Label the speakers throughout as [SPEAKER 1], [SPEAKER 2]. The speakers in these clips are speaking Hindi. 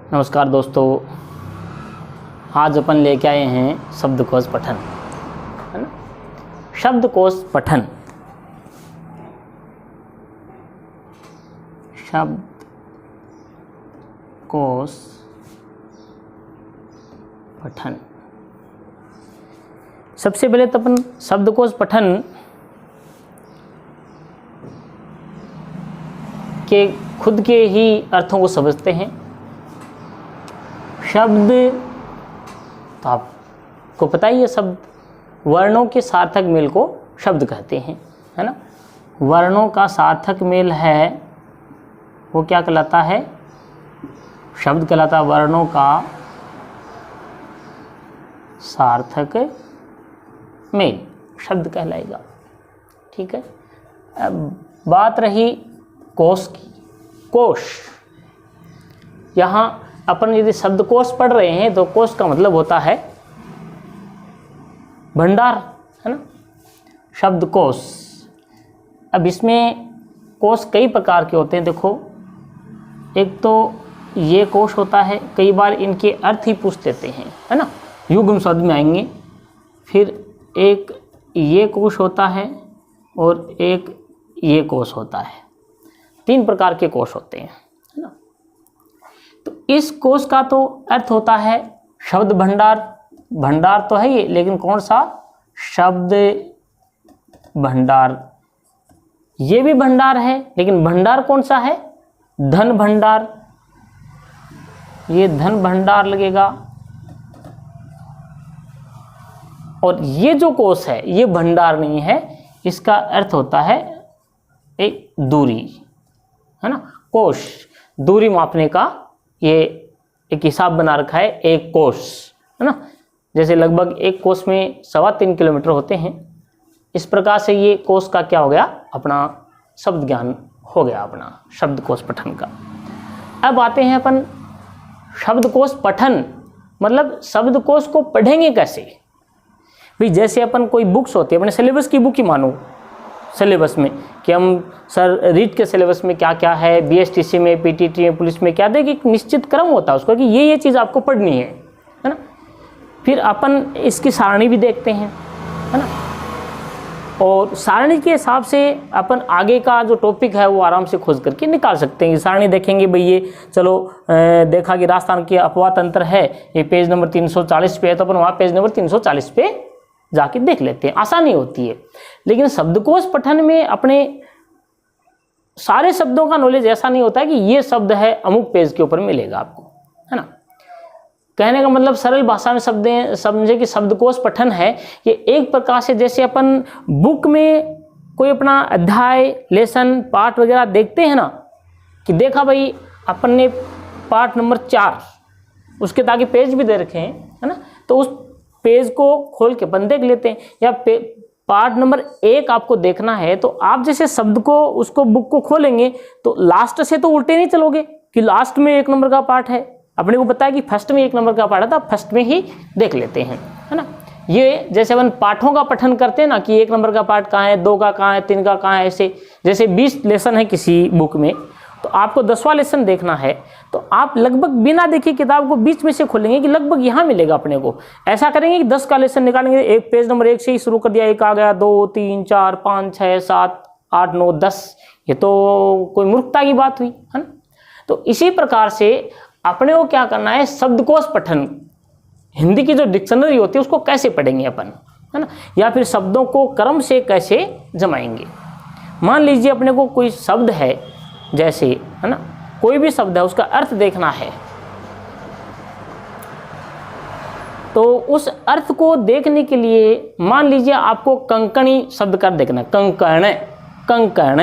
[SPEAKER 1] नमस्कार दोस्तों, आज अपन लेके आए हैं शब्दकोश पठन, है ना। शब्दकोश पठन, शब्दकोश पठन। सबसे पहले तो अपन शब्दकोश पठन के खुद के ही अर्थों को समझते हैं। शब्द तो आपको पता ही है, शब्द वर्णों के सार्थक मेल को शब्द कहते हैं, है ना। वर्णों का सार्थक मेल है वो क्या कहलाता है? शब्द कहलाता है। वर्णों का सार्थक मेल शब्द कहलाएगा, ठीक है। अब बात रही कोश की। कोश, यहाँ अपन यदि शब्दकोश पढ़ रहे हैं तो कोश का मतलब होता है भंडार, है ना। शब्दकोश, अब इसमें कोश कई प्रकार के होते हैं। देखो, एक तो ये कोश होता है, कई बार इनके अर्थ ही पूछ लेते हैं, है ना, युग्म शब्द में आएंगे। फिर एक ये कोश होता है और एक ये कोश होता है। 3 प्रकार के कोश होते हैं, है ना। तो इस कोश का तो अर्थ होता है शब्द भंडार। भंडार तो है ये, लेकिन कौन सा? शब्द भंडार। ये भी भंडार है, लेकिन भंडार कौन सा है? धन भंडार। ये धन भंडार लगेगा। और ये जो कोश है ये भंडार नहीं है, इसका अर्थ होता है एक दूरी, है ना। कोश, दूरी मापने का ये एक हिसाब बना रखा है, एक कोश, है ना। जैसे लगभग एक कोश में 3.25 किलोमीटर होते हैं। इस प्रकार से ये कोश का क्या हो गया? अपना शब्द ज्ञान हो गया, अपना शब्दकोश पठन का। अब आते हैं अपन शब्दकोश पठन, मतलब शब्दकोश को पढ़ेंगे कैसे भाई। जैसे अपन कोई बुक्स होती है, अपने सिलेबस की बुक ही मानो, सिलेबस में कि हम सर रीट के सिलेबस में क्या क्या है, बीएसटीसी में, पीटीटी में, पुलिस में क्या देगी, एक निश्चित क्रम होता है उसका कि ये चीज़ आपको पढ़नी है ना। फिर अपन इसकी सारणी भी देखते हैं, है ना। और सारणी के हिसाब से अपन आगे का जो टॉपिक है वो आराम से खोज करके निकाल सकते हैं। सारणी देखेंगे भाई, ये चलो देखा कि राजस्थान के अपवाद तंत्र है, ये पेज नंबर 340 पे है, तो अपन वहाँ पेज नंबर 340 पे जाके देख लेते हैं, आसानी होती है। लेकिन शब्दकोश पठन में अपने सारे शब्दों का नॉलेज ऐसा नहीं होता है कि ये शब्द है अमुक पेज के ऊपर मिलेगा आपको, है ना। कहने का मतलब सरल भाषा में शब्द समझे कि शब्दकोश पठन है ये एक प्रकार से, जैसे अपन बुक में कोई अपना अध्याय, लेसन, पाठ वगैरह देखते हैं ना, कि देखा भाई अपन ने पाठ नंबर 4, उसके ताकि पेज भी दे रखे हैं, है ना, तो उस पेज को खोल के अपन देख लेते हैं। या पार्ट नंबर 1 आपको देखना है तो आप जैसे शब्द को, उसको बुक को खोलेंगे तो लास्ट से तो उल्टे नहीं चलोगे कि लास्ट में 1 नंबर का पार्ट है। अपने को पता है कि फर्स्ट में 1 नंबर का पार्ट है, तो आप फर्स्ट में ही देख लेते हैं, है ना। ये जैसे अपन पाठों का पठन करते हैं ना कि 1 नंबर का पार्ट कहाँ है, 2 का कहाँ है, 3 का कहाँ है, ऐसे जैसे 20 लेसन है किसी बुक में, तो आपको 10वां लेसन देखना है तो आप लगभग बिना देखे किताब को बीच में से खोलेंगे कि लगभग यहाँ मिलेगा अपने को। ऐसा करेंगे कि 10 का लेसन निकालेंगे, एक पेज नंबर 1 से ही शुरू कर दिया, 1 आ गया, 2, 3, 4, 5, 6, 7, 8, 9, 10। ये तो कोई मूर्खता की बात हुई, है ना। तो इसी प्रकार से अपने को क्या करना है, शब्दकोश पठन, हिंदी की जो डिक्शनरी होती है उसको कैसे पढ़ेंगे अपन, है ना, या फिर शब्दों को क्रम से कैसे जमाएंगे। मान लीजिए अपने को कोई शब्द है, जैसे, है ना, कोई भी शब्द है उसका अर्थ देखना है, तो उस अर्थ को देखने के लिए मान लीजिए आपको कंकणी शब्द का देखना है, कंकण, कंकण,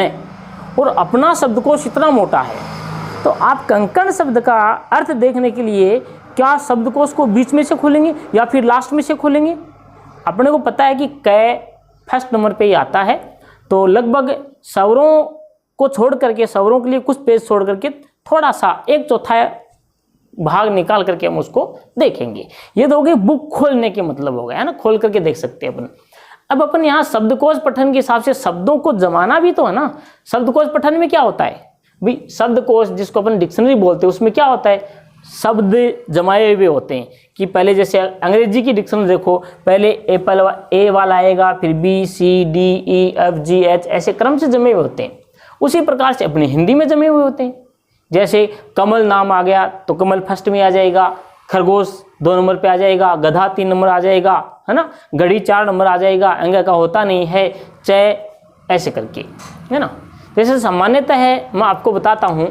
[SPEAKER 1] और अपना शब्दकोश इतना मोटा है, तो आप कंकण शब्द का अर्थ देखने के लिए क्या शब्दकोश को बीच में से खोलेंगे या फिर लास्ट में से खोलेंगे? अपने को पता है कि कै फर्स्ट नंबर पे ही आता है, तो लगभग स्वरों को छोड़ करके, स्वरों के लिए कुछ पेज छोड़ करके थोड़ा सा 1/4 भाग निकाल करके हम उसको देखेंगे। ये तो हो गई बुक खोलने के मतलब हो गया, है ना, खोल करके देख सकते हैं अपन। अब अपन यहाँ शब्दकोश पठन के हिसाब से शब्दों को जमाना भी तो है ना। शब्दकोश पठन में क्या होता है भाई, शब्दकोश जिसको अपन डिक्शनरी बोलते हैं उसमें क्या होता है, शब्द जमाए हुए होते हैं कि पहले जैसे अंग्रेजी की डिक्शनरी देखो, पहले एप्पल ए वाला आएगा, फिर B C D E F G H, ऐसे क्रम से जमे हुए होते हैं। उसी प्रकार से अपनी हिंदी में जमे हुए होते हैं। जैसे कमल नाम आ गया तो कमल फर्स्ट में आ जाएगा, खरगोश 2 नंबर पे आ जाएगा, गधा 3 नंबर आ जाएगा, है ना, घड़ी 4 नंबर आ जाएगा, अंग का होता नहीं है, चय, ऐसे करके, है ना। जैसे सामान्यतः है, मैं आपको बताता हूँ,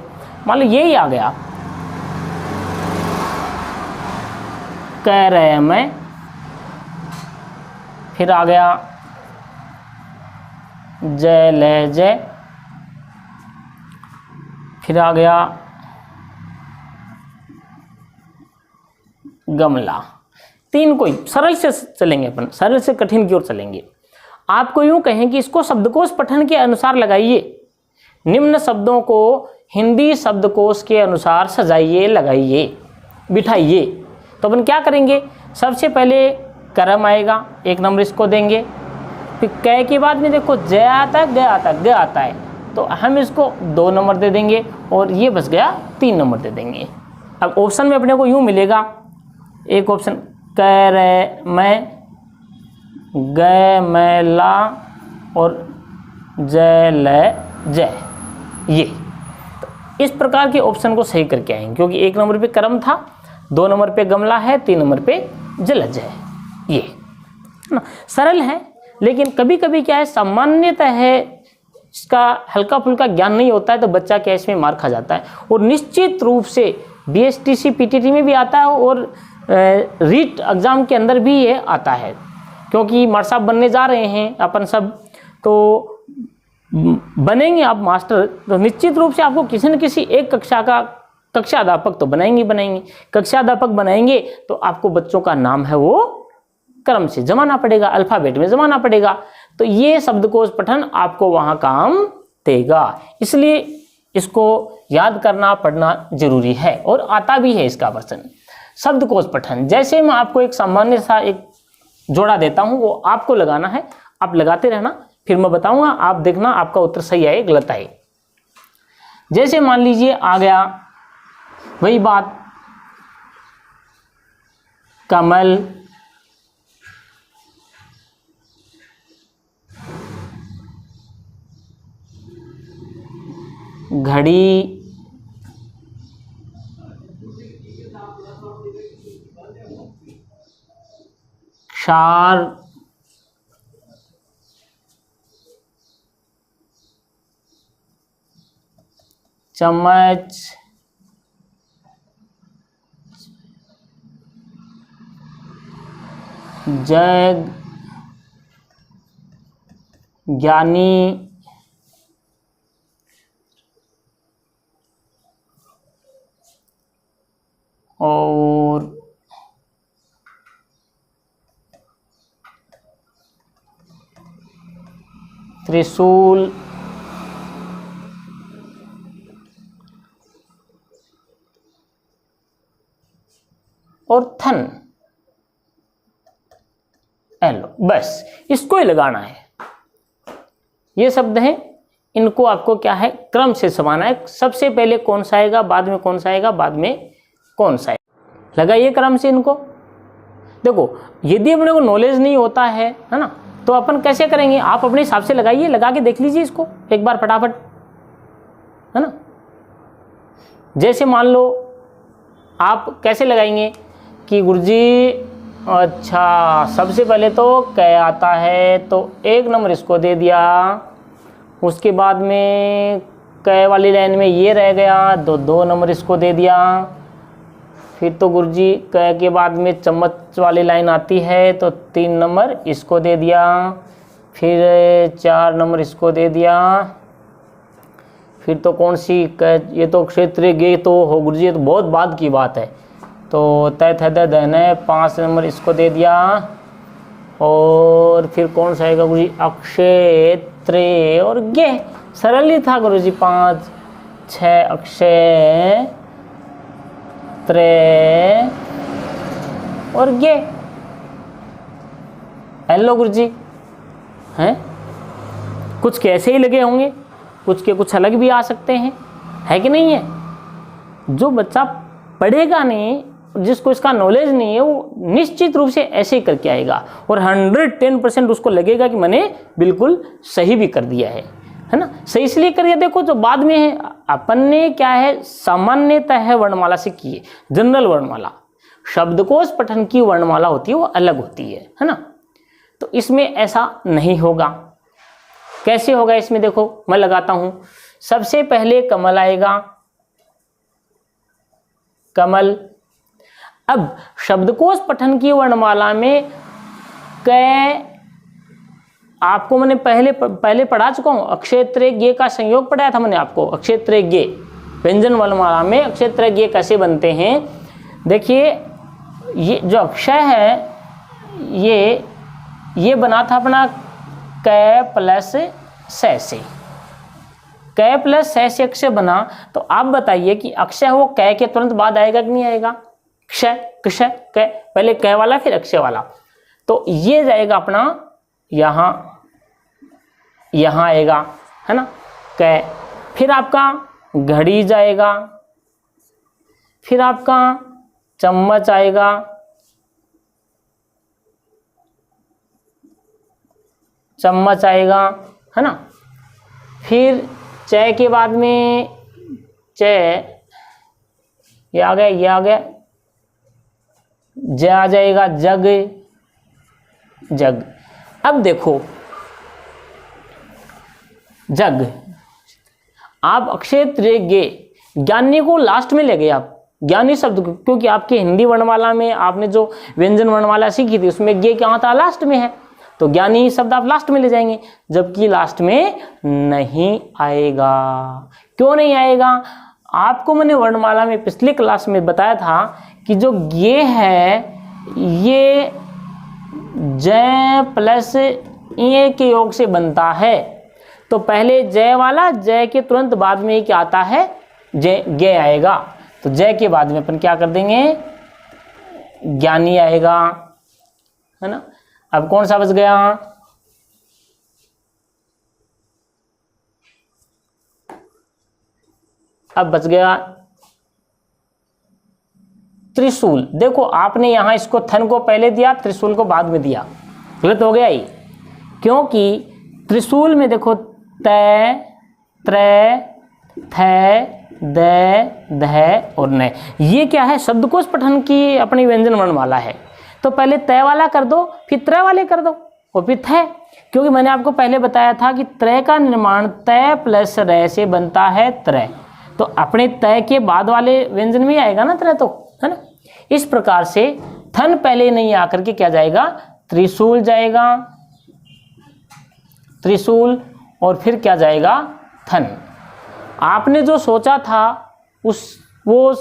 [SPEAKER 1] मान लो यही आ गया, कह रहे मैं, फिर आ गया जय ले जय, फिर आ गया गमला। 3 कोई सरल से चलेंगे, अपन सरल से कठिन की ओर चलेंगे। आपको यूं कहें कि इसको शब्दकोश पठन के अनुसार लगाइए, निम्न शब्दों को हिंदी शब्दकोश के अनुसार सजाइए, लगाइए, बिठाइए। तो अपन क्या करेंगे, सबसे पहले कर्म आएगा, 1 नंबर इसको देंगे। फिर कै के बाद में देखो जय आता है, ग आता है, ग आता है, तो हम इसको 2 नंबर दे देंगे, और ये बच गया 3 नंबर दे देंगे। अब ऑप्शन में अपने को यूं मिलेगा, एक ऑप्शन कह रहे मैं, गए मैं ला, और जय ले जय, ये। तो इस प्रकार के ऑप्शन को सही करके आएंगे, क्योंकि 1 नंबर पे कर्म था, 2 नंबर पे गमला है, 3 नंबर पे जलज है, ये ना सरल है। लेकिन कभी कभी क्या है, सामान्यतः है इसका हल्का फुल्का ज्ञान नहीं होता है, तो बच्चा क्या इसमें मार खा जाता है। और निश्चित रूप से बीएसटीसी पीटीटी में भी आता है, और रीट एग्जाम के अंदर भी ये आता है, क्योंकि मास्टर साहब बनने जा रहे हैं अपन सब, तो बनेंगे आप मास्टर, तो निश्चित रूप से आपको किसी न किसी एक कक्षा का कक्षा अध्यापक तो बनाएंगे। कक्षा अध्यापक बनाएंगे तो आपको बच्चों का नाम है वो क्रम से जमाना पड़ेगा, अल्फाबेट में जमाना पड़ेगा। तो ये शब्दकोश पठन आपको वहाँ काम देगा, इसलिए इसको याद करना पढ़ना जरूरी है, और आता भी है इसका वर्जन। शब्दकोश पठन, जैसे मैं आपको एक सामान्य सा एक जोड़ा देता हूँ, वो आपको लगाना है, आप लगाते रहना, फिर मैं बताऊंगा, आप देखना आपका उत्तर सही आए गलत आए। जैसे मान लीजिए आ गया वही बात, कमल, घड़ी, क्षार, चम्मच, जग, ज्ञानी, और त्रिशूल, और थन। एलो, बस इसको ही लगाना है। ये शब्द हैं, इनको आपको क्या है क्रम से समाना है, सबसे पहले कौन सा आएगा, बाद में कौन सा आएगा, बाद में कौन सा आएगा, लगाइए क्रम से इनको। देखो यदि अपने को नॉलेज नहीं होता है ना, तो अपन कैसे करेंगे, आप अपने हिसाब से लगाइए, लगा के देख लीजिए इसको एक बार फटाफट, है ना। जैसे मान लो आप कैसे लगाएंगे कि गुरुजी, अच्छा सबसे पहले तो कै आता है, तो 1 नंबर इसको दे दिया, उसके बाद में कै वाली लाइन में ये रह गया, 2 नंबर इसको दे दिया। फिर तो गुरुजी कै के बाद में चम्मच वाली लाइन आती है, तो 3 नंबर इसको दे दिया, फिर 4 नंबर इसको दे दिया। फिर तो कौन सी कै, ये तो क्षेत्र गे तो हो गुरुजी, ये तो बहुत बाद की बात है, तो तय थ दने 5 नंबर इसको दे दिया। और फिर कौन सा आएगा गुरुजी, अक्षय, त्रे और गे, सरल ही था गुरुजी, 5 6 अक्षय, त्रे और गे। हेलो गुरुजी, हैं कुछ कैसे ही लगे होंगे, कुछ के कुछ अलग भी आ सकते हैं, है कि नहीं है। जो बच्चा पढ़ेगा नहीं, जिसको इसका नॉलेज नहीं है, वो निश्चित रूप से ऐसे ही करके आएगा और 110% उसको लगेगा कि मैंने बिल्कुल सही भी कर दिया है ना। सही इसलिए कर दिया, देखो जो बाद में है अपन ने क्या है सामान्यतः है वर्णमाला से किए, जनरल वर्णमाला। शब्दकोश पठन की वर्णमाला होती है वो अलग होती है ना। तो इसमें ऐसा नहीं होगा। कैसे होगा इसमें, देखो मैं लगाता हूं। सबसे पहले कमल आएगा, कमल। अब शब्दकोश पठन की वर्णमाला में क, आपको मैंने पहले पढ़ा चुका हूं, अक्षेत्र गे का संयोग पढ़ाया था मैंने आपको। अक्षेत्र गे व्यंजन वर्णमाला में अक्षेत्र गे कैसे बनते हैं, देखिए ये जो अक्षय है ये बना था अपना क प्लस स से। क प्लस स से अक्षय बना, तो आप बताइए कि अक्षय वो क के तुरंत बाद आएगा कि नहीं आएगा। क्षय क्षय क, पहले क वाला फिर अक्षय वाला। तो ये जाएगा अपना यहाँ आएगा है ना क। फिर आपका घड़ी जाएगा, फिर आपका चम्मच आएगा, चम्मच आएगा है ना। फिर च के बाद में च, ये आ गया, ये आ गया, ज आ जाएगा, जग जग। अब देखो जग, आप अक्षेत्र गे, ज्ञानी को लास्ट में ले गए आप, ज्ञानी शब्द को, क्योंकि आपके हिंदी वर्णमाला में आपने जो व्यंजन वर्णमाला सीखी थी उसमें गे क्या था, लास्ट में है, तो ज्ञानी शब्द आप लास्ट में ले जाएंगे, जबकि लास्ट में नहीं आएगा। क्यों नहीं आएगा, आपको मैंने वर्णमाला में पिछली क्लास में बताया था कि जो ये है ये जय प्लस ए के योग से बनता है। तो पहले जय वाला, जय के तुरंत बाद में क्या आता है, जय गे आएगा। तो जय के बाद में अपन क्या कर देंगे, ज्ञानी आएगा है ना। अब कौन सा बच गया, अब बच गया त्रिशूल। देखो आपने यहां इसको थन को पहले दिया, त्रिशूल को बाद में दिया, गलत हो गया ये। क्योंकि त्रिशूल में देखो तय, त्रय, थ, द, ध और न, ये क्या है, शब्दकोश पठन की अपनी व्यंजन वर्णमाला है। तो पहले तय वाला कर दो, फिर त्रय वाले कर दो और फिर थ, क्योंकि मैंने आपको पहले बताया था कि त्रय का निर्माण तय प्लस रे से बनता है त्रय। तो अपने तय के बाद वाले व्यंजन में आएगा ना त्रय, तो है ना। इस प्रकार से थन पहले नहीं आकर के क्या जाएगा, त्रिशूल जाएगा, त्रिशूल, और फिर क्या जाएगा, थन। आपने जो सोचा था वो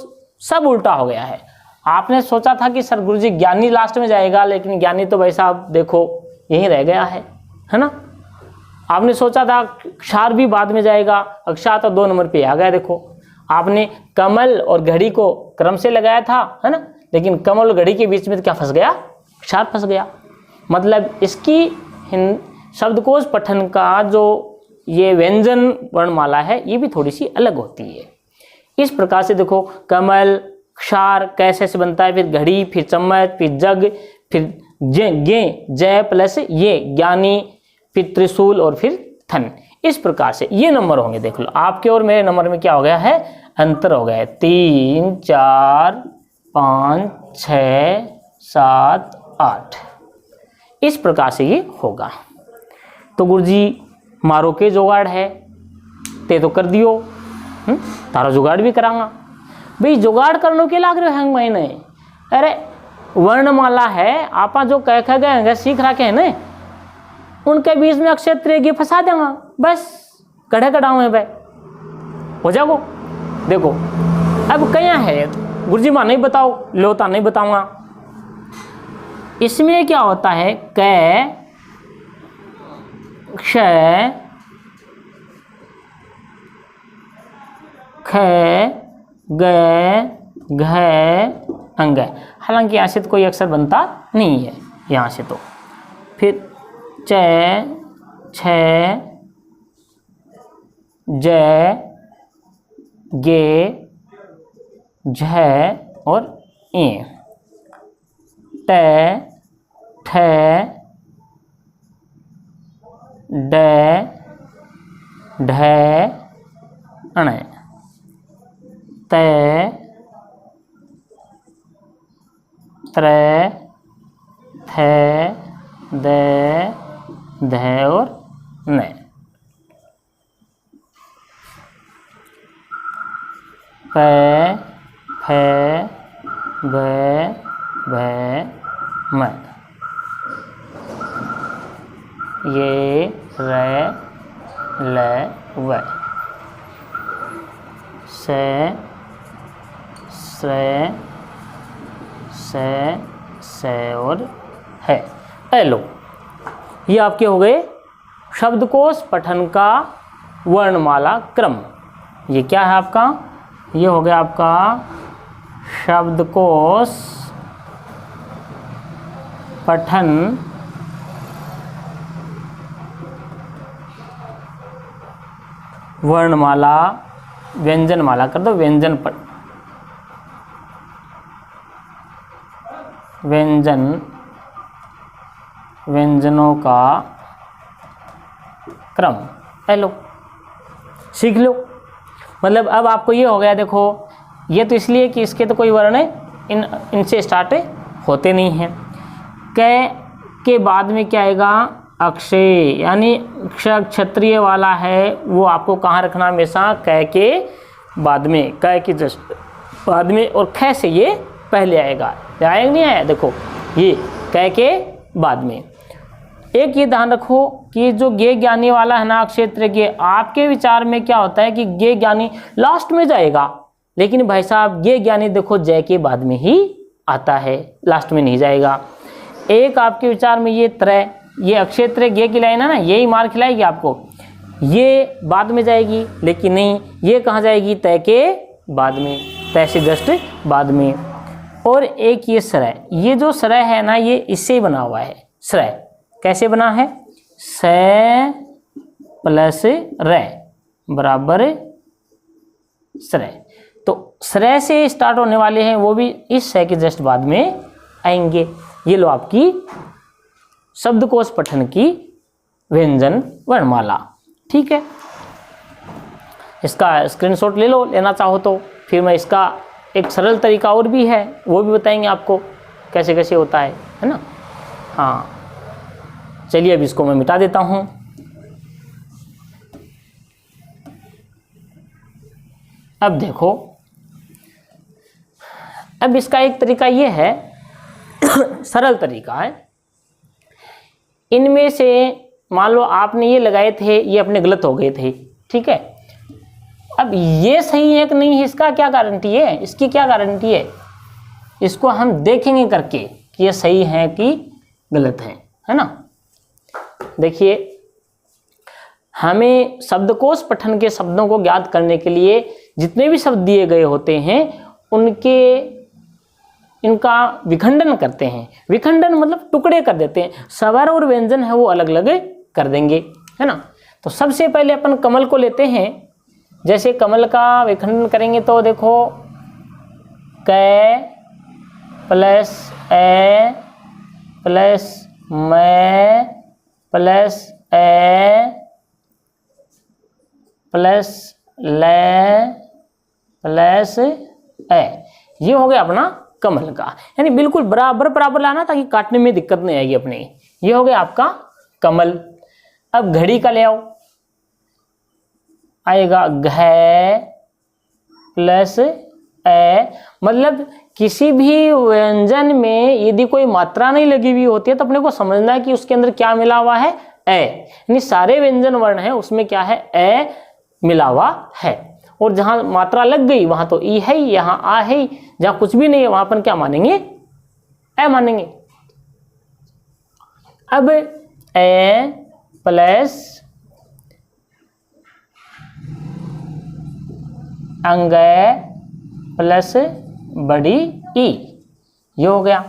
[SPEAKER 1] सब उल्टा हो गया है। आपने सोचा था कि सर गुरुजी ज्ञानी लास्ट में जाएगा, लेकिन ज्ञानी तो भाई साहब देखो यहीं रह गया है ना। आपने सोचा था क्षार भी बाद में जाएगा, अक्षार तो 2 नंबर पे आ गया। देखो आपने कमल और घड़ी को क्रम से लगाया था है ना, लेकिन कमल और घड़ी के बीच में तो क्या फंस गया, क्षार फंस गया। मतलब इसकी शब्दकोश पठन का जो ये व्यंजन वर्णमाला है ये भी थोड़ी सी अलग होती है। इस प्रकार से देखो कमल, क्षार कैसे से बनता है, फिर घड़ी, फिर चम्मच, फिर जग, फिर गे, जय प्लस ये ज्ञानी, फिर त्रिशूल और फिर थन। इस प्रकार से ये नंबर होंगे। देख लो आपके और मेरे नंबर में क्या हो गया है, अंतर हो गया है। 3, 4, 5, 6, 7, 8 इस प्रकार से ये होगा। तो गुरुजी मारो के जुगाड़ है, ते तो कर दियो, तारा जुगाड़ भी करांगा। भाई जुगाड़ करने के लाग रहे हैं महीने, अरे वर्णमाला है आपा जो कह गए सीख रखे हैं ना, उनके बीच में अक्षेत्र ये फंसा देंगे, बस कड़े कड़ाऊ है भाई, हो जाओ। देखो अब क्या है गुरुजी मां नहीं बताओ, लोता नहीं बताऊंगा। इसमें क्या होता है, क, क्षय, ख, ग, घ, अंग। हालांकि यहाँ से तो कोई अक्षर बनता नहीं है यहाँ से, तो फिर च, छ, ज, गे, झ और ए, ट, ठ, ड, ढ, अण, त, त्र, थ, द, ध और न। प, फ, ब, भ, म। ये र, ल, व। स, स और है। लो, ये आपके हो गए शब्दकोश पठन का वर्णमाला क्रम। ये क्या है आपका? ये हो गया आपका शब्दकोश पठन वर्णमाला, व्यंजनमाला कर दो, व्यंजनों का क्रम। हेलो, सीख लो। मतलब अब आपको ये हो गया, देखो ये तो इसलिए कि इसके तो कोई वर्ण इनसे स्टार्ट होते नहीं हैं। क के बाद में क्या आएगा? अक्षय, यानी क्षत्रिय वाला है वो आपको कहाँ रखना हमेशा? क के बाद में, क के जस्ट बाद में, और ख से ये पहले आएगा। आएगा नहीं आया? देखो ये क के बाद में। एक ये ध्यान रखो कि जो गे ज्ञानी वाला है ना, क्षेत्र के, आपके विचार में क्या होता है कि गे ज्ञानी लास्ट में जाएगा, लेकिन भाई साहब गे ज्ञानी देखो जय के बाद में ही आता है, लास्ट में नहीं जाएगा। एक आपके विचार में ये त्रय, ये अक्षेत्र गे की लाइन है ना, यही मार खिलाएगी आपको, ये बाद में जाएगी, लेकिन नहीं, ये कहाँ जाएगी? तय के बाद में, तय से जस्ट बाद में। और एक ये सरय, ये जो सरय है ना, ये इससे ही बना हुआ है। सरय कैसे बना है? स प्लस र बराबर सरय। तो सरय से स्टार्ट होने वाले हैं, वो भी इस स के जस्ट बाद में आएंगे। ये लो आपकी शब्दकोश पठन की व्यंजन वर्णमाला। ठीक है, इसका स्क्रीनशॉट ले लो, लेना चाहो तो। फिर मैं इसका एक सरल तरीका और भी है, वो भी बताएंगे आपको कैसे कैसे होता है ना। हाँ, चलिए अब इसको मैं मिटा देता हूं। अब देखो, अब इसका एक तरीका ये है सरल तरीका है। इनमें से मान लो आपने ये लगाए थे, ये अपने गलत हो गए थे, ठीक है। अब ये सही है कि नहीं है, इसका क्या गारंटी है? इसकी क्या गारंटी है? इसको हम देखेंगे करके कि ये सही है कि गलत है ना। देखिए, हमें शब्दकोश पठन के शब्दों को ज्ञात करने के लिए जितने भी शब्द दिए गए होते हैं इनका विखंडन करते हैं। विखंडन मतलब टुकड़े कर देते हैं, स्वर और व्यंजन है वो अलग अलग कर देंगे, है ना। तो सबसे पहले अपन कमल को लेते हैं। जैसे कमल का विखंडन करेंगे तो देखो, क प्लस ए प्लस मैं प्लस ए प्लस ले प्लस ए, ये हो गया अपना कमल का। यानी बिल्कुल बराबर बराबर लाना ताकि काटने में दिक्कत नहीं आएगी अपने। ये हो गया आपका कमल। अब घड़ी का ले आओ, आएगा घ प्लस ए। मतलब किसी भी व्यंजन में यदि कोई मात्रा नहीं लगी हुई होती है तो अपने को समझना है कि उसके अंदर क्या मिला हुआ है? ए। यानी सारे व्यंजन वर्ण है उसमें क्या है? ए मिला हुआ है। और जहां मात्रा लग गई वहां तो ई है, यहाँ आ है, जहां कुछ भी नहीं है वहां अपन क्या मानेंगे? ए मानेंगे। अब ए प्लस अंग प्लस बड़ी ई, ये हो गया।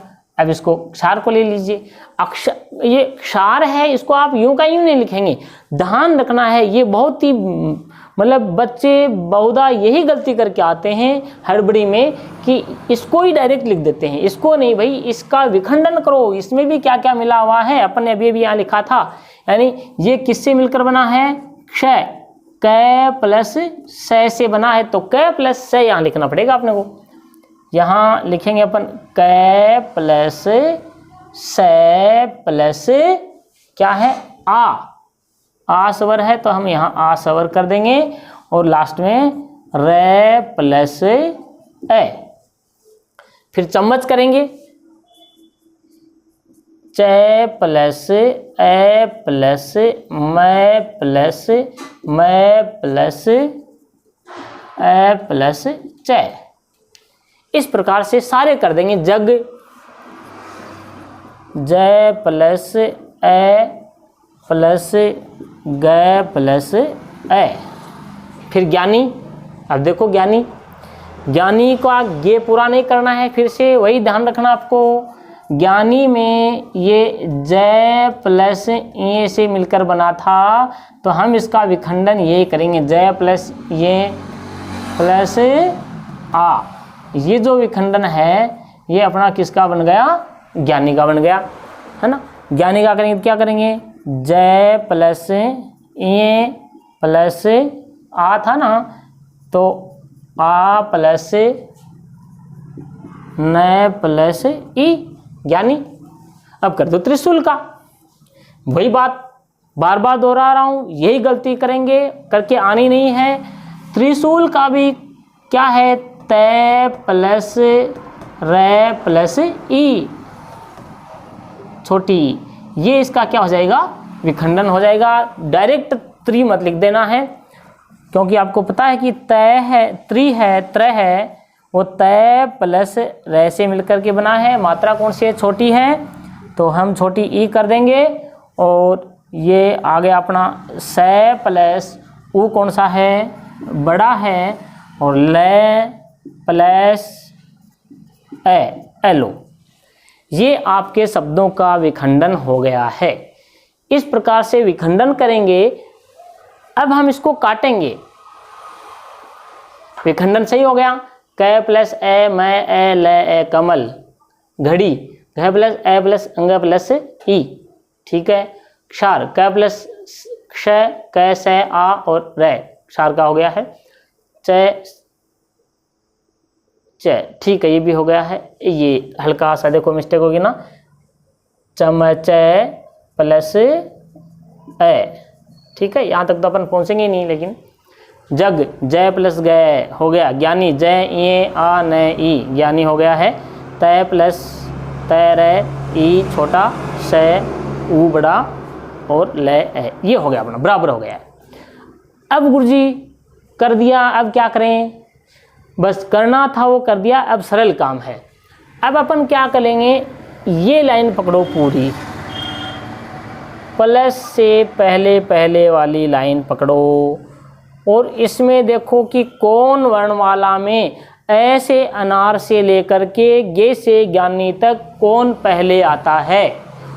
[SPEAKER 1] अब इसको क्षार को ले लीजिए। अक्षर ये क्षार है, इसको आप यूं का यूं नहीं लिखेंगे, ध्यान रखना है। ये बहुत ही मतलब बच्चे बहुधा यही गलती करके आते हैं हड़बड़ी में कि इसको ही डायरेक्ट लिख देते हैं। इसको नहीं भाई, इसका विखंडन करो, इसमें भी क्या क्या मिला हुआ है अपन ने अभी यहाँ लिखा था। यानी ये किससे मिलकर बना है? क्षय, क प्लस स से बना है, तो क प्लस स यहाँ लिखना पड़ेगा अपने को। यहाँ लिखेंगे अपन क प्लस स प्लस क्या है? आ स्वर है तो हम यहाँ आ स्वर कर देंगे और लास्ट में र प्लस ए। फिर चम्मच करेंगे, च प्लस ए प्लस मैं प्लस ए प्लस च। इस प्रकार से सारे कर देंगे। जग, ज प्लस ए प्लस ग प्लस ए। फिर ज्ञानी, अब देखो ज्ञानी को गे पूरा नहीं करना है, फिर से वही ध्यान रखना आपको। ज्ञानी में ये ज प्लस ए से मिलकर बना था, तो हम इसका विखंडन ये करेंगे, ज प्लस ये प्लस आ। ये जो विखंडन है ये अपना किसका बन गया? ज्ञानी का बन गया, है ना। ज्ञानी का करेंगे, क्या करेंगे? ज प्लस ए प्लस आ था ना, तो आ प्लस न प्लस ई, ज्ञानी। अब कर दो त्रिशूल का। वही बात बार बार दोहरा रहा हूँ, यही गलती करेंगे, करके आनी नहीं है। त्रिशूल का भी क्या है? त प्लस र प्लस ई छोटी, ये इसका क्या हो जाएगा? विखंडन हो जाएगा। डायरेक्ट त्रि मत लिख देना है, क्योंकि आपको पता है कि तय है, त्रि है, त्र है, वो तय प्लस र से मिलकर के बना है। मात्रा कौन सी है? छोटी है, तो हम छोटी ई कर देंगे। और ये आ गया अपना स प्लस ऊ कौन सा है? बड़ा है, और ल प्लस ए, एलो। ये आपके शब्दों का विखंडन हो गया है। इस प्रकार से विखंडन करेंगे। अब हम इसको काटेंगे। विखंडन सही हो गया। क प्लस ए मैं ए ल ए कमल, घड़ी, घ प्लस ए प्लस अंग प्लस ई, ठीक है। क्षार, क प्लस क्ष क से आ और र, क्षार का हो गया है। च, ठीक है, ये भी हो गया है। ये हल्का सा देखो मिस्टेक होगी ना, चमच प्लस ए, ठीक है। यहाँ तक तो अपन पहुँचेंगे नहीं, लेकिन जग, जय प्लस गए हो गया। ज्ञानी, जय ये आ न ई, ज्ञानी हो गया है। तय प्लस तय र ई छोटा, स ऊ बड़ा और ल ए, ये हो गया अपना, बराबर हो गया है। अब गुरुजी कर दिया, अब क्या करें? बस करना था वो कर दिया, अब सरल काम है। अब अपन क्या करेंगे? ये लाइन पकड़ो पूरी, प्लस से पहले वाली लाइन पकड़ो, और इसमें देखो कि कौन वर्णमाला में ऐसे अनार से लेकर के गे से ज्ञानी तक कौन पहले आता है,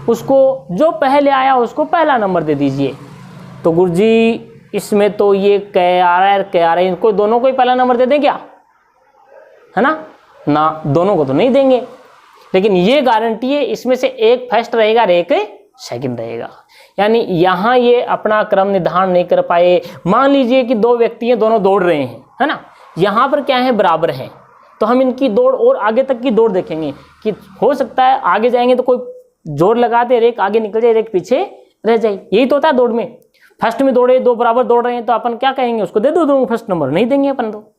[SPEAKER 1] उसको जो पहले आया उसको पहला नंबर दे दीजिए। तो गुरुजी इसमें तो ये क आ रहा है, क आ रहा है, इनको दोनों को ही पहला नंबर दे दें क्या? है ना, दोनों को तो नहीं देंगे, लेकिन ये गारंटी है इसमें से एक फर्स्ट रहेगा और एक सेकंड रहेगा। यानी यहाँ ये अपना क्रम निर्धारण नहीं कर पाए। मान लीजिए कि दो व्यक्ति हैं, दोनों दौड़ रहे हैं, है ना, यहाँ पर क्या है? बराबर हैं, तो हम इनकी दौड़ और आगे तक की दौड़ देखेंगे कि हो सकता है आगे जाएंगे तो कोई जोर लगाते, एक आगे निकल जाए, एक पीछे रह जाए। यही तो होता है दौड़ में। फर्स्ट में दौड़े, दो बराबर दौड़ रहे हैं, तो अपन क्या कहेंगे? उसको दे दो फर्स्ट नंबर, नहीं देंगे अपन। तो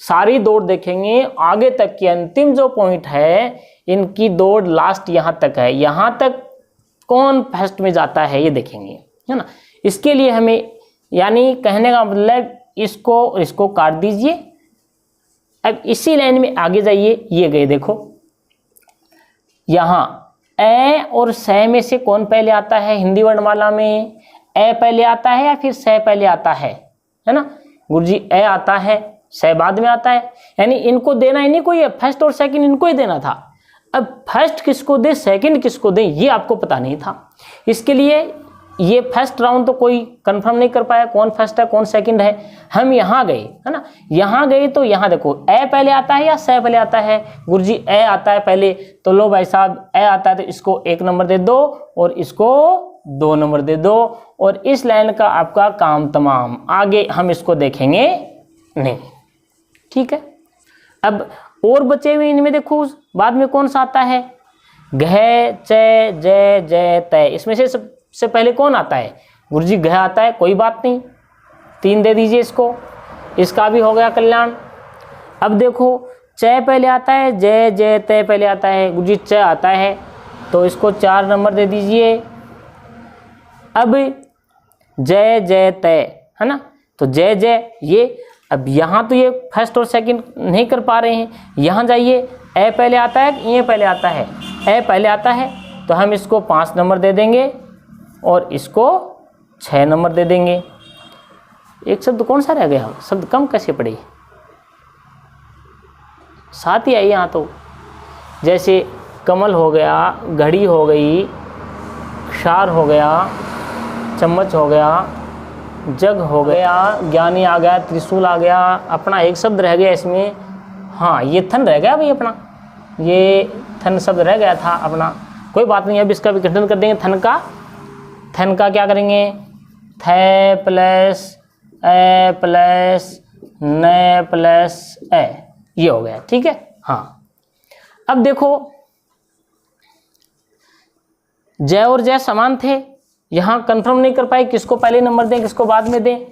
[SPEAKER 1] सारी दौड़ देखेंगे, आगे तक की अंतिम जो पॉइंट है, इनकी दौड़ लास्ट यहाँ तक है, यहाँ तक कौन फर्स्ट में जाता है ये देखेंगे, है ना। इसके लिए हमें, यानी कहने का मतलब इसको काट दीजिए। अब इसी लाइन में आगे जाइए, ये गए देखो, यहाँ ए और स में से कौन पहले आता है? हिंदी वर्णमाला में ए पहले आता है या फिर स पहले आता है ना? गुरुजी ए आता है, स बाद में आता है, यानी इनको देना ही नहीं कोई, फर्स्ट और सेकंड इनको ही देना था। अब फर्स्ट किसको दें, सेकंड किसको दें, ये आपको पता नहीं था। इसके लिए ये फर्स्ट राउंड तो कोई कंफर्म नहीं कर पाया कौन फर्स्ट है कौन सेकंड है। हम यहाँ गए, है ना, यहाँ गए तो यहाँ देखो ए पहले आता है या से पहले आता है, गुरुजी ए आता है पहले, तो लो भाई साहब ए आता है तो इसको 1 नंबर दे दो और इसको 2 नंबर दे दो, और इस लाइन का आपका काम तमाम। आगे हम इसको देखेंगे नहीं, ठीक है। अब और बचे हुए इनमें देखो बाद में कौन सा आता है, घ च ज ज तय, इसमें से सबसे पहले कौन आता है, गुरुजी घ आता है, कोई बात नहीं 3 दे दीजिए इसको, इसका भी हो गया कल्याण। अब देखो च पहले आता है, ज ज तय पहले आता है, गुरुजी च आता है तो इसको 4 नंबर दे दीजिए। अब जय जय तय, है ना, तो जय जय ये, अब यहाँ तो ये फर्स्ट और सेकंड नहीं कर पा रहे हैं, यहाँ जाइए ए पहले आता है ये पहले आता है, ए पहले आता है तो हम इसको 5 नंबर दे देंगे और इसको 6 नंबर दे देंगे। एक शब्द कौन सा रह गया, शब्द कम कैसे पड़े, साथ ही आई यहाँ तो, जैसे कमल हो गया, घड़ी हो गई, क्षार हो गया, चम्मच हो गया, जग हो गया, ज्ञानी आ गया, त्रिशूल आ गया, अपना एक शब्द रह गया इसमें, हाँ ये थन रह गया भाई अपना, ये थन शब्द रह गया था अपना, कोई बात नहीं। अब इसका विघटन कर देंगे थन का क्या करेंगे, थ प्लस ए प्लस न प्लस ए, ये हो गया, ठीक है। हाँ अब देखो जय और जय समान थे, यहाँ कंफर्म नहीं कर पाए किसको पहले नंबर दें किसको बाद में दें,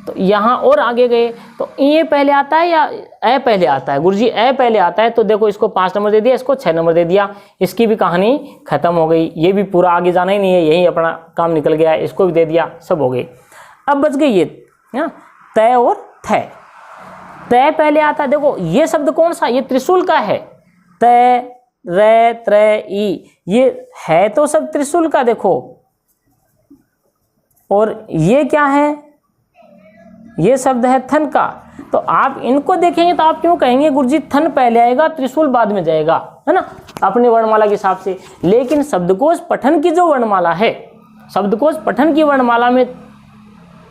[SPEAKER 1] तो यहाँ और आगे गए तो ये पहले आता है या ए पहले आता है, गुरुजी ए पहले आता है तो देखो इसको 5 नंबर दे दिया, इसको 6 नंबर दे दिया, इसकी भी कहानी खत्म हो गई, ये भी पूरा आगे जाना ही नहीं है, यही अपना काम निकल गया, इसको भी दे दिया, सब हो गए। अब बच गई ये तय और थ, तय पहले आता है, देखो ये शब्द कौन सा, ये त्रिशूल का है, तय रे त्र ई, ये है तो सब त्रिशूल का देखो, और ये क्या है, ये शब्द है थन का, तो आप इनको देखेंगे तो आप क्यों कहेंगे गुरुजी थन पहले आएगा त्रिशूल बाद में जाएगा, है ना, अपने वर्णमाला के हिसाब से। लेकिन शब्दकोश पठन की जो वर्णमाला है, शब्दकोश पठन की वर्णमाला में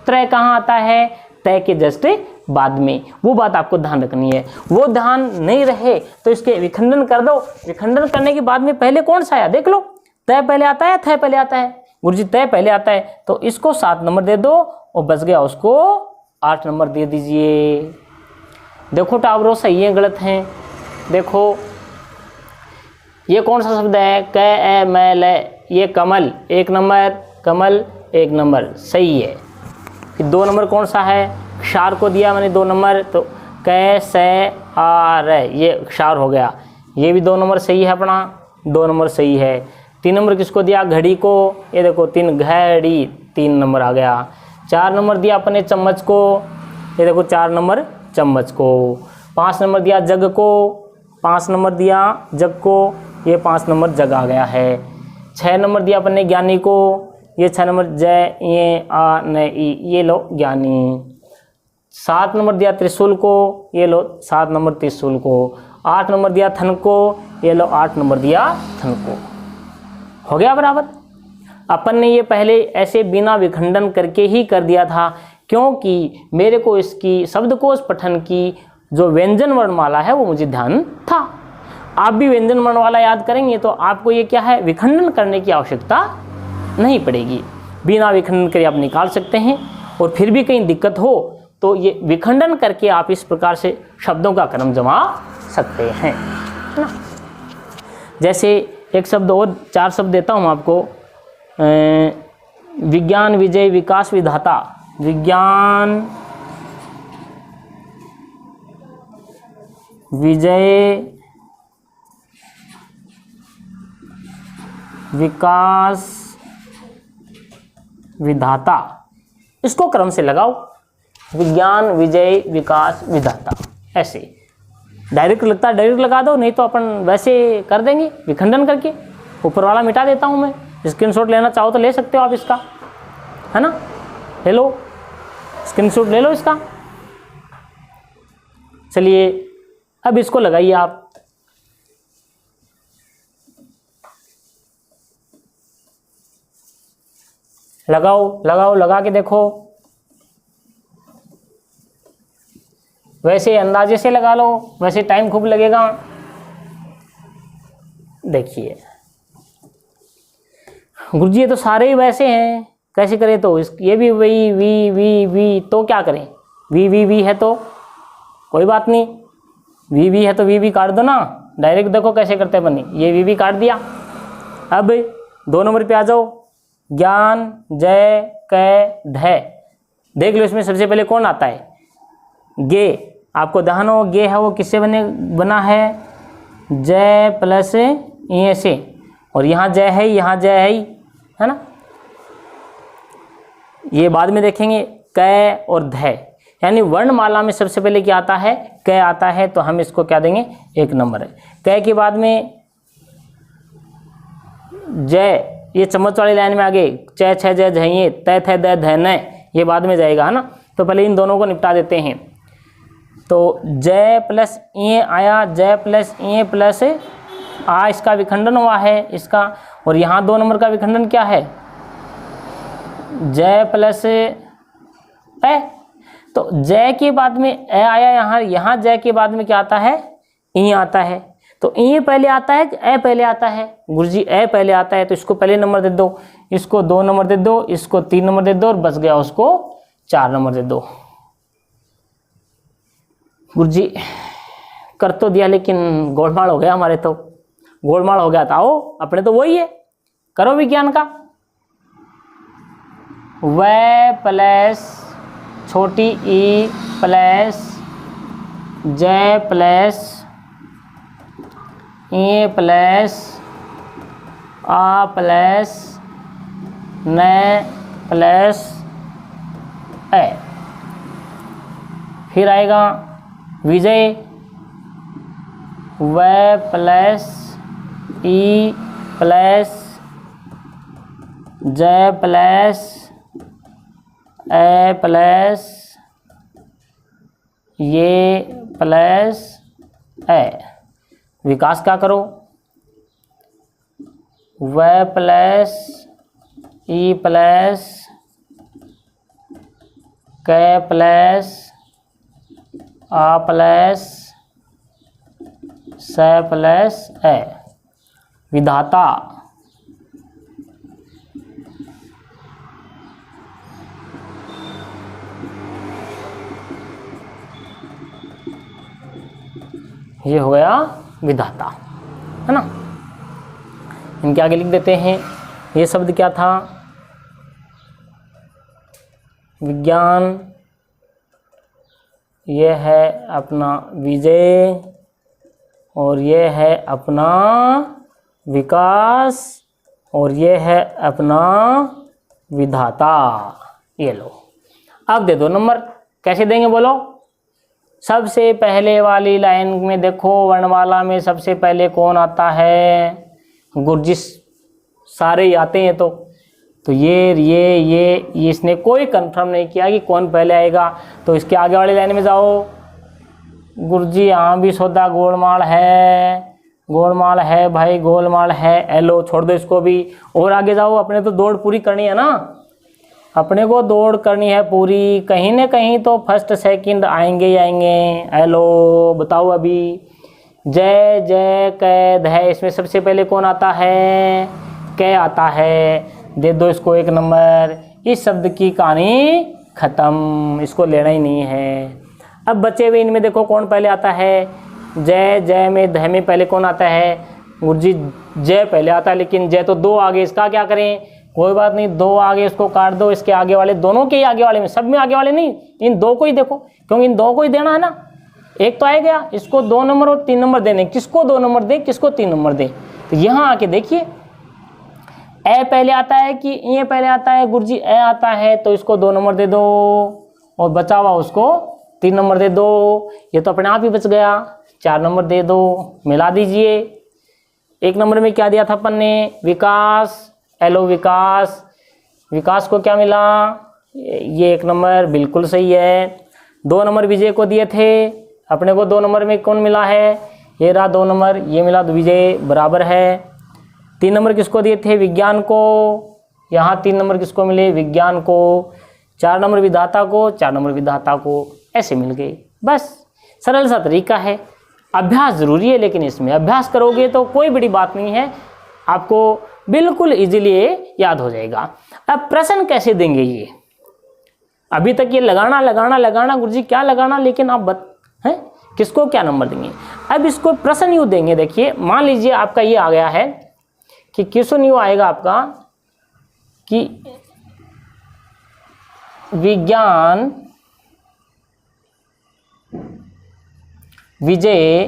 [SPEAKER 1] त्रय कहाँ आता है, तय के जस्ट बाद में, वो बात आपको ध्यान रखनी है। वो ध्यान नहीं रहे तो इसके विखंडन कर दो, विखंडन करने के बाद में पहले कौन सा आया देख लो, तय पहले आता है थ पहले आता है, गुरुजी तय पहले आता है तो इसको 7 नंबर दे दो और बच गया उसको 8 नंबर दे दीजिए। देखो टावरों सही है गलत हैं, देखो ये कौन सा शब्द है, क ए मैं ल, ये कमल 1 नंबर, कमल 1 नंबर सही है। फिर 2 नंबर कौन सा है, क्षार को दिया मैंने 2 नंबर, तो क से आ र, ये क्षार हो गया, ये भी 2 नंबर सही है अपना, 2 नंबर सही है। 3 नंबर किसको दिया, घड़ी को, ये देखो 3 घड़ी 3 नंबर आ गया। 4 नंबर दिया अपने चम्मच को, ये देखो 4 नंबर चम्मच को। 5 नंबर दिया जग को, 5 नंबर दिया जग को, ये 5 नंबर जग आ गया है। 6 नंबर दिया अपने ज्ञानी को, ये 6 नंबर जय ये आ न ई, ये लो ज्ञानी। 7 नंबर दिया त्रिशूल को, ये लो 7 नंबर त्रिशूल को। 8 नंबर दिया थन को, ये लो 8 नंबर दिया थन को। हो गया बराबर। अपन ने ये पहले ऐसे बिना विखंडन करके ही कर दिया था, क्योंकि मेरे को इसकी शब्दकोश पठन की जो व्यंजन वर्णमाला है वो मुझे ध्यान था। आप भी व्यंजन वर्णमाला याद करेंगे तो आपको ये क्या है, विखंडन करने की आवश्यकता नहीं पड़ेगी, बिना विखंडन करे आप निकाल सकते हैं। और फिर भी कहीं दिक्कत हो तो ये विखंडन करके आप इस प्रकार से शब्दों का क्रम जमा सकते हैं, है ना। जैसे एक शब्द और 4 शब्द देता हूँ आपको, विज्ञान विजय विकास विधाता, विज्ञान विजय विकास विधाता, इसको क्रम से लगाओ, विज्ञान विजय विकास विधाता, ऐसे डायरेक्ट लगता है डायरेक्ट लगा दो, नहीं तो अपन वैसे कर देंगे विखंडन करके। ऊपर वाला मिटा देता हूँ मैं, स्क्रीनशॉट लेना चाहो तो ले सकते हो आप इसका, है ना, ले लो स्क्रीनशॉट ले लो इसका। चलिए अब इसको लगाइए आप, लगाओ लगाओ, लगा के देखो, वैसे अंदाजे से लगा लो, वैसे टाइम खूब लगेगा। देखिए गुरुजी ये तो सारे ही वैसे हैं, कैसे करें? तो ये भी वही वी वी वी, तो क्या करें? वी वी वी है तो कोई बात नहीं, वी वी है तो वी वी काट दो ना, डायरेक्ट देखो कैसे करते हैं बनी, ये वी वी काट दिया। अब 2 नंबर पे आ जाओ, ज्ञान जय कै धै, देख लो इसमें सबसे पहले कौन आता है? गे। आपको ध्यान हो गे है वो किससे बना है? जय प्लस ये से, और यहाँ जय है, यहाँ जय है ना, ये बाद में देखेंगे। कै और धै, यानी वर्णमाला में सबसे पहले क्या आता है? कै आता है, तो हम इसको क्या देंगे? 1 नंबर है। कै के बाद में जय, ये चम्मच वाली लाइन में आगे च छ जय झइये, तै थे दै धै नै, ये बाद में जाएगा, है ना। तो पहले इन दोनों को निपटा देते हैं। तो जय प्लस ये आया, जय प्लस ये प्लस आ, इसका विखंडन हुआ है इसका, और यहाँ 2 नंबर का विखंडन क्या है? जय प्लस ए, तो जय के बाद में ए आया, यहाँ जय के बाद में क्या आता है? ई आता है। तो ई पहले आता है कि ए पहले आता है? गुरुजी ए पहले आता है, तो इसको पहले नंबर दे दो, इसको 2 नंबर दे दो, इसको 3 नंबर दे दो, और बच गया उसको 4 नंबर दे दो। गुरुजी कर तो दिया, लेकिन गोलमाल हो गया हमारे, तो गोलमाल हो गया था। आओ अपने तो वही है, करो विज्ञान का। वै प्लस छोटी ई प्लस जय प्लस ए प्लस आ प्लस नै प्लस ए, फिर आएगा विजय, वै प्लस ई प्लस जय प्लस ए प्लस ये प्लस ए। विकास क्या करो? वै प्लस ई प्लस कै प्लस आ प्लस स प्लस ए। विधाता ये हो गया विधाता, है ना। इनके आगे लिख देते हैं। ये शब्द क्या था? विज्ञान, ये है अपना विजय, और ये है अपना विकास, और ये है अपना विधाता। ये लो, अब दे दो नंबर। कैसे देंगे बोलो? सबसे पहले वाली लाइन में देखो, वर्णमाला में सबसे पहले कौन आता है? गुरुजी सारे ही आते हैं, तो ये इसने कोई कंफर्म नहीं किया कि कौन पहले आएगा। तो इसके आगे वाली लाइन में जाओ। गुरुजी यहाँ भी सौदा गोलमाल है भाई, गोलमाल है। एलो छोड़ दो इसको भी, और आगे जाओ। अपने तो दौड़ पूरी करनी है ना, अपने को दौड़ करनी है पूरी, कहीं न कहीं तो फर्स्ट सेकंड आएंगे ही आएंगे। हेलो बताओ अभी। जय जय कै धै, इसमें सबसे पहले कौन आता है? कै आता है, दे दो इसको 1 नंबर। इस शब्द की कहानी खत्म, इसको लेना ही नहीं है। अब बचे हुए इनमें देखो कौन पहले आता है। जय जय में धै में पहले कौन आता है? गुरुजी जय पहले आता है, लेकिन जय तो 2 आगे, इसका क्या करें? कोई बात नहीं, 2 आगे इसको काट दो। इसके आगे वाले, दोनों के आगे वाले में, सब में आगे वाले नहीं, इन 2 को ही देखो, क्योंकि इन 2 को ही देना है ना। एक तो आ गया, इसको 2 नंबर और 3 नंबर देने। किसको 2 नंबर दे, किसको 3 नंबर दे? तो यहाँ आके देखिए, ए पहले आता है कि ये पहले आता है? गुरुजी ए आता है, तो इसको 2 नंबर दे दो, और बचा हुआ उसको 3 नंबर दे दो। ये तो अपने आप ही बच गया, 4 नंबर दे दो। मिला दीजिए। 1 नंबर में क्या दिया था अपन ने? विकास। हेलो विकास, विकास को क्या मिला? ये 1 नंबर बिल्कुल सही है। 2 नंबर विजय को दिए थे अपने को। 2 नंबर में कौन मिला है? ये रहा 2 नंबर, ये मिला। विजय बराबर है। 3 नंबर किसको दिए थे? विज्ञान को। यहाँ 3 नंबर किसको मिले, विज्ञान को, 4 नंबर विधाता को, 4 नंबर विधाता को, ऐसे मिल गए। बस सरल सा तरीका है। अभ्यास ज़रूरी है, लेकिन इसमें अभ्यास करोगे तो कोई बड़ी बात नहीं है, आपको बिल्कुल इजीली याद हो जाएगा। अब प्रश्न कैसे देंगे ये, अभी तक ये लगाना गुरुजी क्या लगाना, लेकिन आप हैं किसको क्या नंबर देंगे। अब इसको प्रश्न यूँ देंगे, देखिए मान लीजिए आपका ये आ गया है कि क्वेश्चन यूँ आएगा आपका कि विज्ञान विजय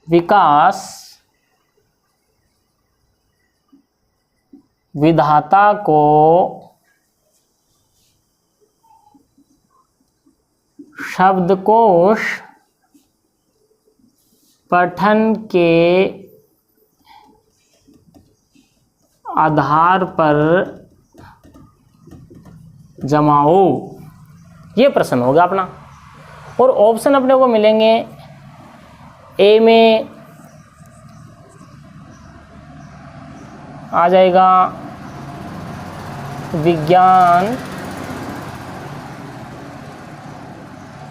[SPEAKER 1] विकास विधाता को शब्दकोश पठन के आधार पर जमाओ, ये प्रश्न होगा अपना। और ऑप्शन अपने को मिलेंगे, ए में आ जाएगा विज्ञान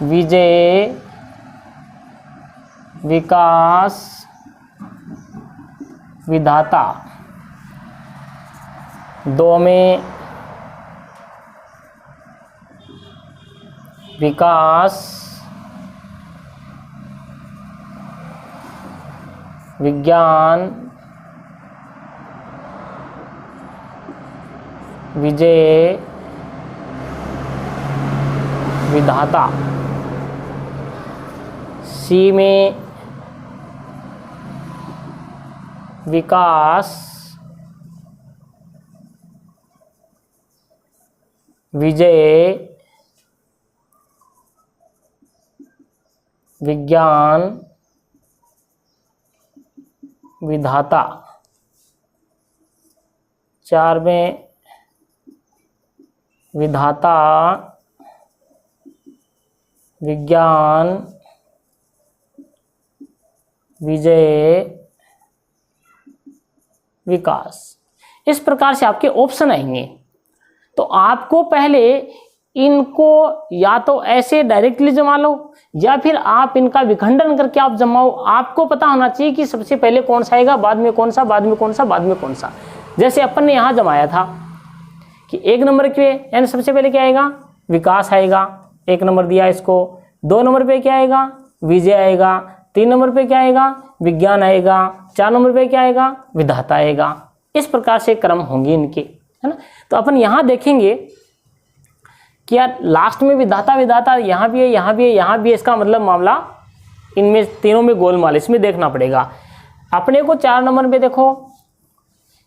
[SPEAKER 1] विजय विकास विधाता, 2 में विकास विज्ञान विजय विधाता, सी में विकास विजय विज्ञान विधाता, 4 में विधाता विज्ञान विजय विकास। इस प्रकार से आपके ऑप्शन आएंगे। तो आपको पहले इनको या तो ऐसे डायरेक्टली जमा लो, या फिर आप इनका विखंडन करके आप जमाओ। आपको पता होना चाहिए कि सबसे पहले कौन सा आएगा, बाद में कौन सा, बाद में कौन सा, बाद में कौन सा। जैसे अपन ने यहाँ जमाया था कि 1 नंबर पे यानी सबसे पहले क्या आएगा, विकास आएगा, 1 नंबर दिया इसको। 2 नंबर पे क्या आएगा, विजय आएगा। 3 नंबर पे क्या आएगा, विज्ञान आएगा। 4 नंबर पे क्या आएगा, विधाता आएगा। इस प्रकार से क्रम होंगे इनके, है ना। तो अपन यहाँ देखेंगे कि यार लास्ट में विधाता विधाता यहाँ भी है, यहाँ भी है, यहाँ भी है। इसका मतलब मामला इनमें तीनों में गोलमाल, इसमें देखना पड़ेगा अपने को। 4 नंबर पे देखो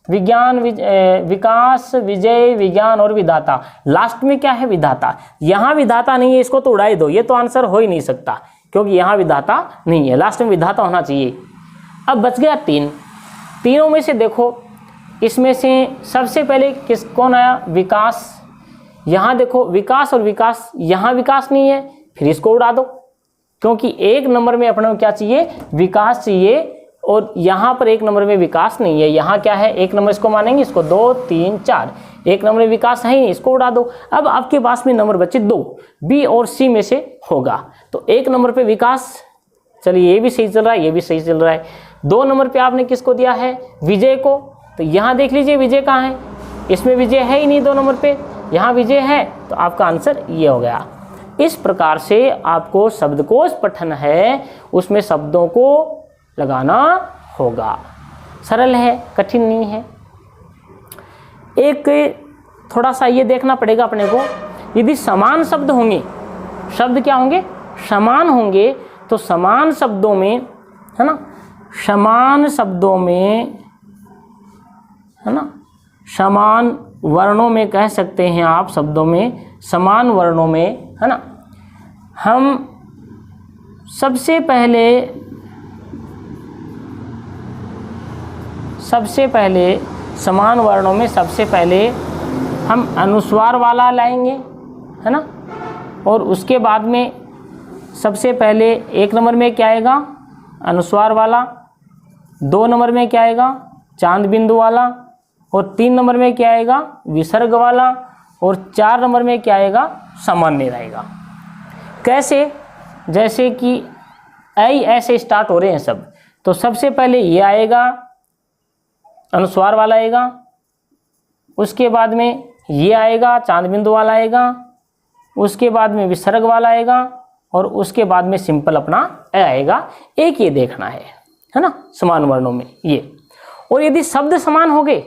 [SPEAKER 1] विज्ञान विकास विजय विज्ञान और विधाता, लास्ट में क्या है, विधाता। यहाँ विधाता नहीं है, इसको तो उड़ा ही दो, ये तो आंसर हो ही नहीं सकता, क्योंकि यहाँ विधाता नहीं है, लास्ट में विधाता होना चाहिए। अब बच गया 3। तीनों में से देखो, इसमें से सबसे पहले कौन आया, विकास। यहाँ देखो विकास और विकास, यहाँ विकास नहीं है, फिर इसको उड़ा दो, क्योंकि 1 नंबर में अपने को क्या चाहिए, विकास चाहिए, और यहाँ पर 1 नंबर में विकास नहीं है। यहाँ क्या है, 1 नंबर इसको मानेंगे, इसको 2 3 4, 1 नंबर में विकास है ही नहीं, इसको उड़ा दो। अब आपके पास में नंबर बचे 2, बी और सी में से होगा। तो 1 नंबर पे विकास, चलिए ये भी सही चल रहा है, ये भी सही चल रहा है। 2 नंबर पे आपने किसको दिया है, विजय को। तो यहाँ देख लीजिए विजय कहाँ है, इसमें विजय है ही नहीं 2 नंबर पे, यहाँ विजय है, तो आपका आंसर ये हो गया। इस प्रकार से आपको शब्दकोश पठन है, उसमें शब्दों को लगाना होगा। सरल है, कठिन नहीं है। एक थोड़ा सा ये देखना पड़ेगा अपने को, यदि समान शब्द होंगे, शब्द क्या होंगे, समान होंगे, तो समान शब्दों में, है ना, समान शब्दों में, है ना, समान वर्णों में कह सकते हैं आप, शब्दों में समान वर्णों में, है ना, हम सबसे पहले समान वर्णों में सबसे पहले हम अनुस्वार वाला लाएंगे, है ना, और उसके बाद में सबसे पहले 1 नंबर में क्या आएगा, अनुस्वार वाला। 2 नंबर में क्या आएगा, चांद बिंदु वाला। और 3 नंबर में क्या आएगा, विसर्ग वाला, और 4 नंबर में क्या आएगा, सामान्य रहेगा। कैसे, जैसे कि ऐ ऐसे स्टार्ट हो रहे हैं सब, तो सबसे पहले ये आएगा, अनुस्वार वाला आएगा, उसके बाद में ये आएगा, चांद बिंदु वाला आएगा, उसके बाद में विसर्ग वाला आएगा, और उसके बाद में सिंपल अपना ए आएगा। एक ये देखना है ना, समान वर्णों में ये। और यदि शब्द समान हो गए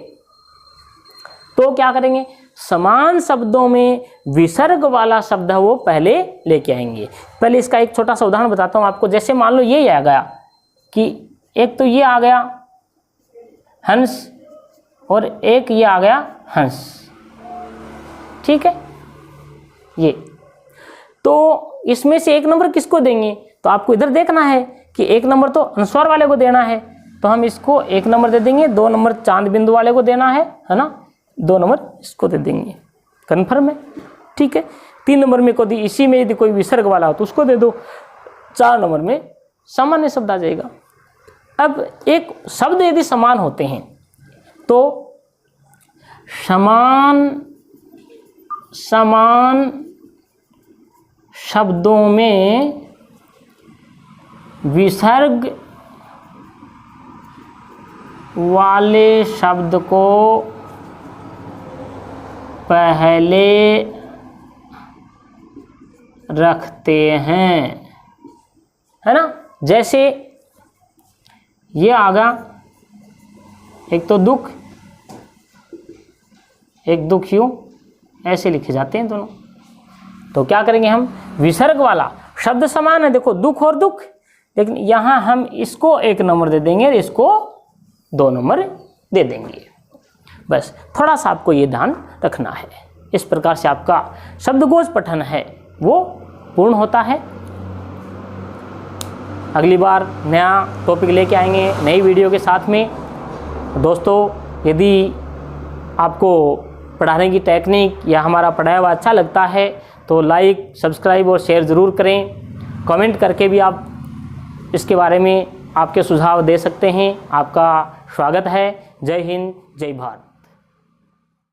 [SPEAKER 1] तो क्या करेंगे, समान शब्दों में विसर्ग वाला शब्द है वो पहले लेके आएंगे। पहले इसका एक छोटा सा उदाहरण बताता हूँ आपको। जैसे मान लो ये आ गया कि एक तो ये आ गया हंस, और एक ये आ गया हंस, ठीक है। ये तो इसमें से 1 नंबर किसको देंगे, तो आपको इधर देखना है कि 1 नंबर तो अनुस्वार वाले को देना है, तो हम इसको 1 नंबर दे देंगे। 2 नंबर चांद बिंदु वाले को देना है ना, 2 नंबर इसको दे देंगे, कन्फर्म है, ठीक है। 3 नंबर में यदि इसी में यदि कोई विसर्ग वाला हो तो उसको दे दो। 4 नंबर में सामान्य शब्द आ जाएगा। अब एक शब्द यदि समान होते हैं तो समान शब्दों में विसर्ग वाले शब्द को पहले रखते हैं, है ना। जैसे ये आ गया, एक तो दुख, एक दुख, यूं ऐसे लिखे जाते हैं दोनों। तो क्या करेंगे हम, विसर्ग वाला शब्द समान है, देखो दुख और दुख, लेकिन यहाँ हम इसको 1 नंबर दे देंगे और इसको 2 नंबर दे देंगे। बस थोड़ा सा आपको ये ध्यान रखना है। इस प्रकार से आपका शब्दकोश पठन है वो पूर्ण होता है। अगली बार नया टॉपिक लेके आएंगे नई वीडियो के साथ में। दोस्तों, यदि आपको पढ़ाने की टेक्निक या हमारा पढ़ाया हुआ अच्छा लगता है तो लाइक, सब्सक्राइब और शेयर ज़रूर करें। कमेंट करके भी आप इसके बारे में आपके सुझाव दे सकते हैं। आपका स्वागत है। जय हिंद, जय भारत।